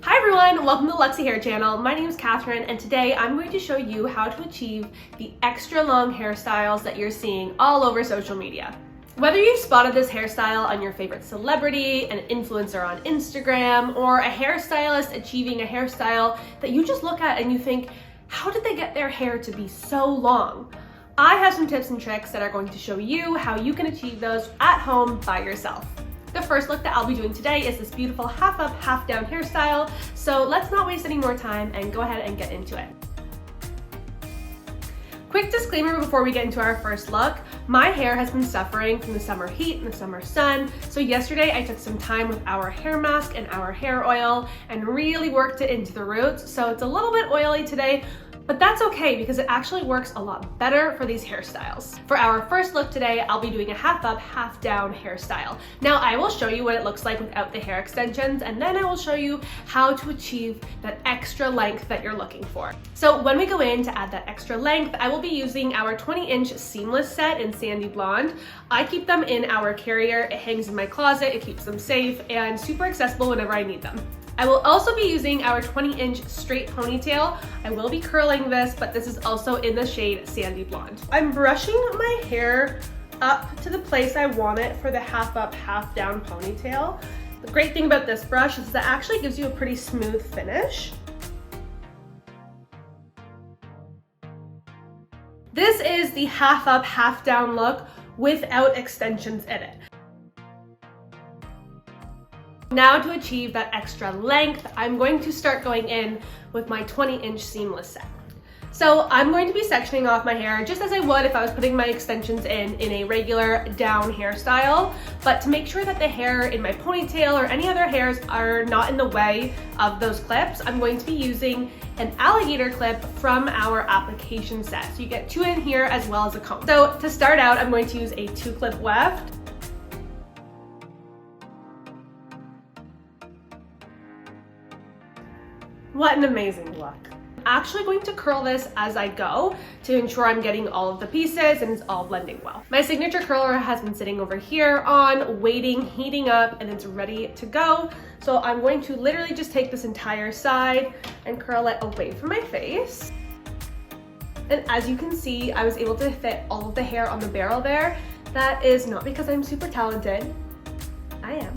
Hi everyone, welcome to the Luxy Hair channel. My name is Catherine and today I'm going to show you how to achieve the extra long hairstyles that you're seeing all over social media. Whether you've spotted this hairstyle on your favorite celebrity, an influencer on Instagram, or a hairstylist achieving a hairstyle that you just look at and you think, how did they get their hair to be so long? I have some tips and tricks that are going to show you how you can achieve those at home by yourself. The first look that I'll be doing today is this beautiful half up, half down hairstyle. So let's not waste any more time and go ahead and get into it. Quick disclaimer before we get into our first look, my hair has been suffering from the summer heat and the summer sun. So yesterday I took some time with our hair mask and our hair oil and really worked it into the roots. So it's a little bit oily today, but that's okay because it actually works a lot better for these hairstyles. For our first look today, I'll be doing a half up, half down hairstyle. Now I will show you what it looks like without the hair extensions, and then I will show you how to achieve that extra length that you're looking for. So when we go in to add that extra length, I will be using our 20-inch seamless set in Sandy Blonde. I keep them in our carrier. It hangs in my closet, it keeps them safe and super accessible whenever I need them. I will also be using our 20-inch straight ponytail. I will be curling this, but this is also in the shade Sandy Blonde. I'm brushing my hair up to the place I want it for the half up, half down ponytail. The great thing about this brush is that it actually gives you a pretty smooth finish. This is the half up, half down look without extensions in it. Now to achieve that extra length, I'm going to start going in with my 20-inch seamless set. So I'm going to be sectioning off my hair just as I would if I was putting my extensions in a regular down hairstyle, but to make sure that the hair in my ponytail or any other hairs are not in the way of those clips, I'm going to be using an alligator clip from our application set. So you get 2 in here as well as a comb. So to start out, I'm going to use a 2-clip weft. What an amazing look. I'm actually going to curl this as I go to ensure I'm getting all of the pieces and it's all blending well. My signature curler has been sitting over here on, waiting, heating up, and it's ready to go. So I'm going to literally just take this entire side and curl it away from my face. And as you can see, I was able to fit all of the hair on the barrel there. That is not because I'm super talented, I am,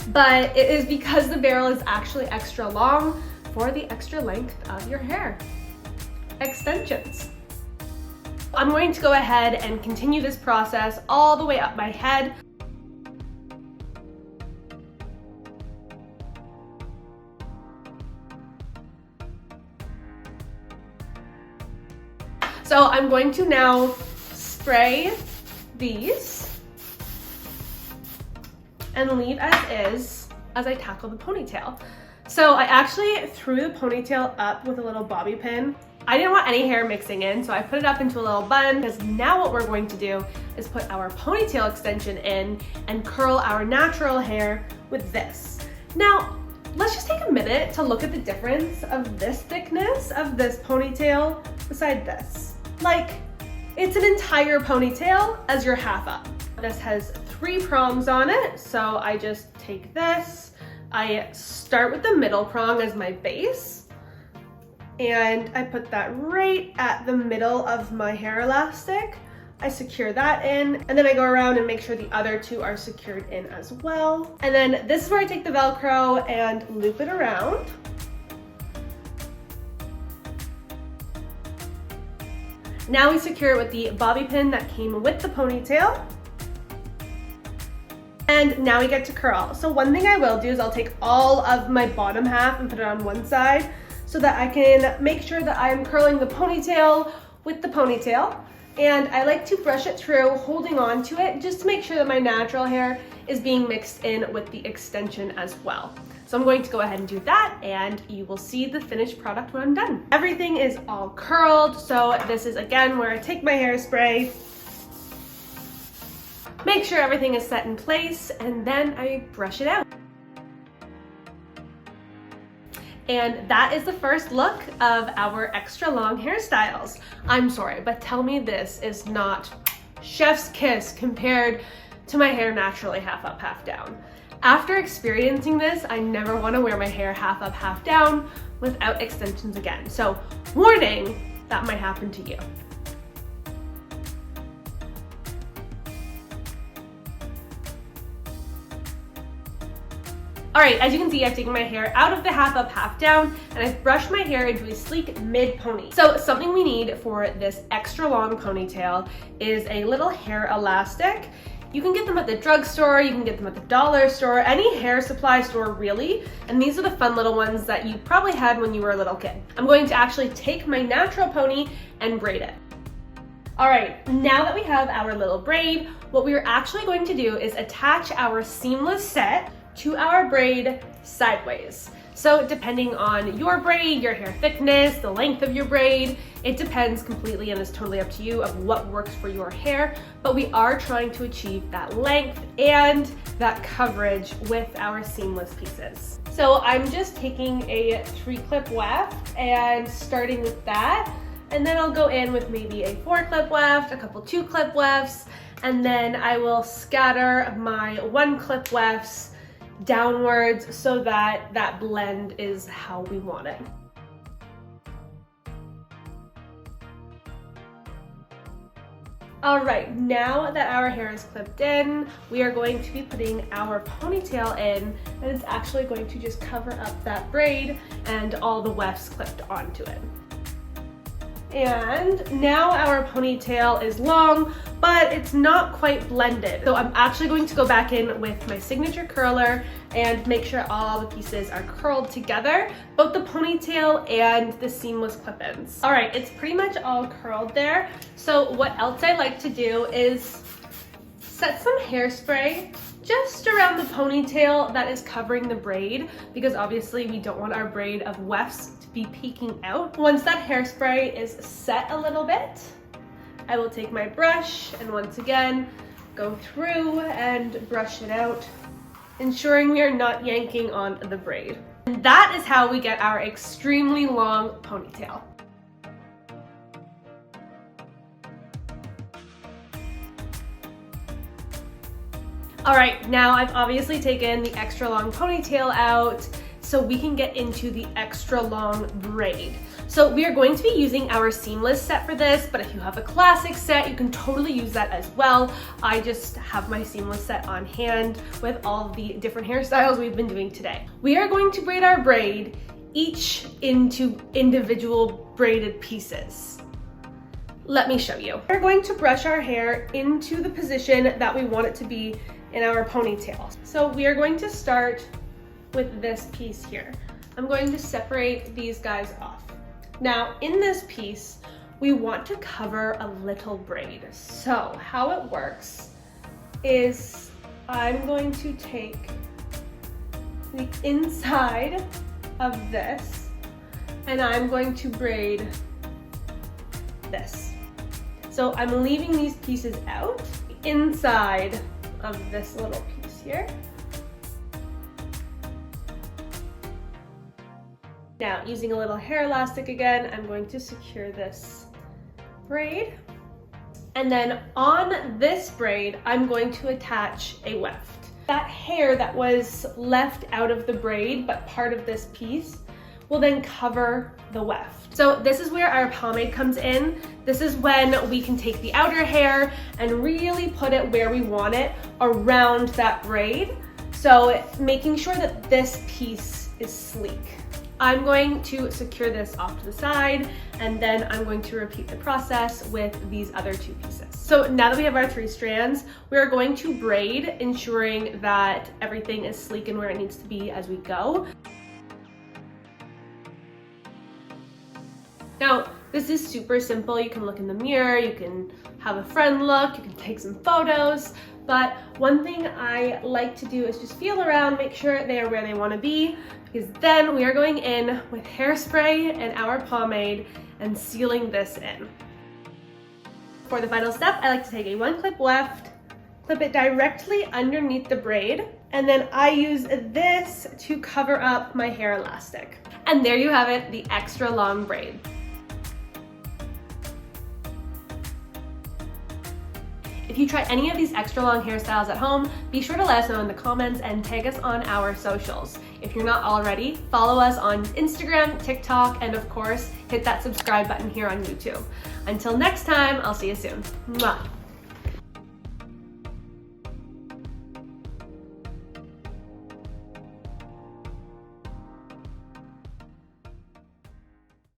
but it is because the barrel is actually extra long for the extra length of your hair. Extensions. I'm going to go ahead and continue this process all the way up my head. So I'm going to now spray these and leave as is as I tackle the ponytail. So I actually threw the ponytail up with a little bobby pin. I didn't want any hair mixing in, so I put it up into a little bun because now what we're going to do is put our ponytail extension in and curl our natural hair with this. Now, let's just take a minute to look at the difference of this thickness of this ponytail beside this. Like, it's an entire ponytail as your half up. This has 3 prongs on it, so I just take this. I start with the middle prong as my base, and I put that right at the middle of my hair elastic. I secure that in, and then I go around and make sure the other 2 are secured in as well. And then this is where I take the Velcro and loop it around. Now we secure it with the bobby pin that came with the ponytail. And now we get to curl. So one thing I will do is I'll take all of my bottom half and put it on one side so that I can make sure that I'm curling the ponytail with the ponytail. And I like to brush it through, holding on to it, just to make sure that my natural hair is being mixed in with the extension as well. So I'm going to go ahead and do that, and you will see the finished product when I'm done. Everything is all curled, so this is again where I take my hairspray, make sure everything is set in place, and then I brush it out. And that is the first look of our extra long hairstyles. I'm sorry, but tell me this is not chef's kiss compared to my hair naturally half up, half down. After experiencing this, I never want to wear my hair half up, half down without extensions again. So warning, that might happen to you. All right, as you can see, I've taken my hair out of the half up, half down, and I've brushed my hair into a sleek mid pony. So something we need for this extra long ponytail is a little hair elastic. You can get them at the drugstore, you can get them at the dollar store, any hair supply store really. And these are the fun little ones that you probably had when you were a little kid. I'm going to actually take my natural pony and braid it. All right, now that we have our little braid, what we're actually going to do is attach our seamless set to our braid sideways. So depending on your braid, your hair thickness, the length of your braid, it depends completely and is totally up to you of what works for your hair, but we are trying to achieve that length and that coverage with our seamless pieces. So I'm just taking a 3-clip weft and starting with that, and then I'll go in with maybe a 4-clip weft, a couple 2-clip wefts, and then I will scatter my 1-clip wefts downwards so that that blend is how we want it. All right, now that our hair is clipped in, we are going to be putting our ponytail in, and it's actually going to just cover up that braid and all the wefts clipped onto it. And now our ponytail is long, but it's not quite blended. So I'm actually going to go back in with my signature curler and make sure all the pieces are curled together, both the ponytail and the seamless clip-ins. All right, it's pretty much all curled there. So what else I like to do is set some hairspray just around the ponytail that is covering the braid, because obviously we don't want our braid of wefts to be peeking out. Once that hairspray is set a little bit, I will take my brush and once again go through and brush it out, ensuring we are not yanking on the braid. And that is how we get our extremely long ponytail. All right, now I've obviously taken the extra long ponytail out so we can get into the extra long braid. So we are going to be using our seamless set for this, but if you have a classic set, you can totally use that as well. I just have my seamless set on hand with all of the different hairstyles we've been doing today. We are going to braid our braid each into individual braided pieces. Let me show you. We're going to brush our hair into the position that we want it to be in our ponytail. So we are going to start with this piece here. I'm going to separate these guys off. Now in this piece, we want to cover a little braid. So how it works is I'm going to take the inside of this and I'm going to braid this. So I'm leaving these pieces out inside of this little piece here. Now, using a little hair elastic again, I'm going to secure this braid. And then on this braid, I'm going to attach a weft. That hair that was left out of the braid, but part of this piece, will then cover the weft. So this is where our pomade comes in. This is when we can take the outer hair and really put it where we want it around that braid. So making sure that this piece is sleek. I'm going to secure this off to the side and then I'm going to repeat the process with these other 2 pieces. So now that we have our 3 strands, we are going to braid, ensuring that everything is sleek and where it needs to be as we go. Now, this is super simple. You can look in the mirror, you can have a friend look, you can take some photos, but one thing I like to do is just feel around, make sure they are where they want to be, because then we are going in with hairspray and our pomade and sealing this in. For the final step, I like to take a 1-clip weft, clip it directly underneath the braid, and then I use this to cover up my hair elastic. And there you have it, the extra long braid. If you try any of these extra long hairstyles at home, be sure to let us know in the comments and tag us on our socials. If you're not already, follow us on Instagram, TikTok, and of course, hit that subscribe button here on YouTube. Until next time, I'll see you soon. Mwah.